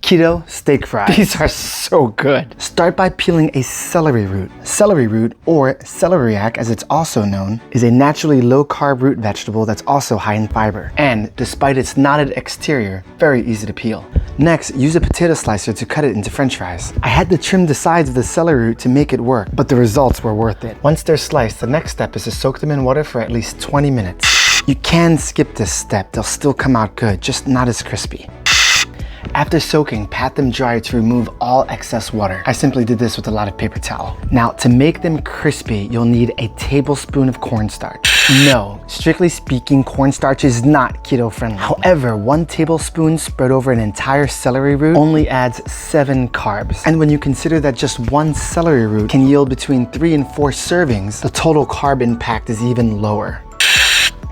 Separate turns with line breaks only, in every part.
Keto steak fries. These are so good. Start by peeling a celery root. Celery root, or celeriac as it's also known, is a naturally low-carb root vegetable that's also high in fiber. And despite its knotted exterior, very easy to peel. Next, use a potato slicer to cut it into french fries. I had to trim the sides of the celery root to make it work, but the results were worth it. Once they're sliced, the next step is to soak them in water for at least 20 minutes. You can skip this step, they'll still come out good, just not as crispy. After soaking, pat them dry to remove all excess water. I simply did this with a lot of paper towel. Now, to make them crispy, you'll need a tablespoon of cornstarch. No, strictly speaking, cornstarch is not keto friendly. However, 1 tablespoon spread over an entire celery root only adds 7 carbs. And when you consider that just 1 celery root can yield between 3 and 4 servings, the total carb impact is even lower.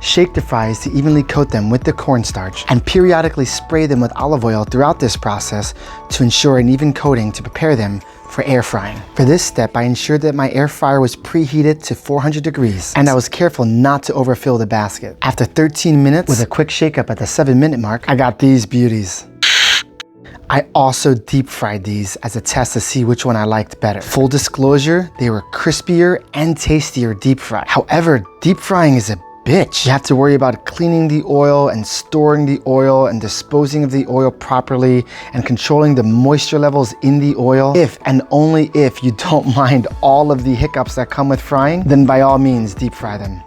Shake the fries to evenly coat them with the cornstarch and periodically spray them with olive oil throughout this process to ensure an even coating to prepare them for air frying. For this step, I ensured that my air fryer was preheated to 400 degrees and I was careful not to overfill the basket. After 13 minutes, with a quick shake up at the 7-minute mark, I got these beauties. I also deep fried these as a test to see which one I liked better. Full disclosure, they were crispier and tastier deep fried. However, deep frying is a bitch. You have to worry about cleaning the oil and storing the oil and disposing of the oil properly and controlling the moisture levels in the oil. If and only if you don't mind all of the hiccups that come with frying, then by all means deep fry them.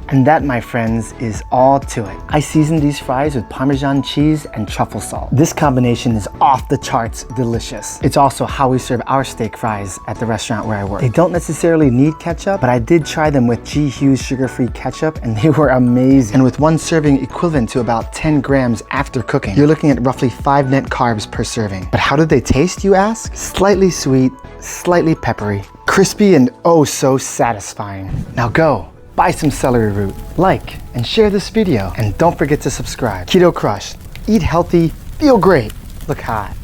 And that, my friends, is all to it. I seasoned these fries with Parmesan cheese and truffle salt. This combination is off the charts delicious. It's also how we serve our steak fries at the restaurant where I work. They don't necessarily need ketchup, but I did try them with 𝗕𝗲𝘁𝗗 sugar-free ketchup and they were amazing. And with 1 serving equivalent to about 10 grams after cooking, you're looking at roughly 5 net carbs per serving. But how did they taste, you ask? Slightly sweet, slightly peppery, crispy, and oh so satisfying. Now go. Buy some celery root, like and share this video, and don't forget to subscribe. Keto Crush, eat healthy, feel great, look hot.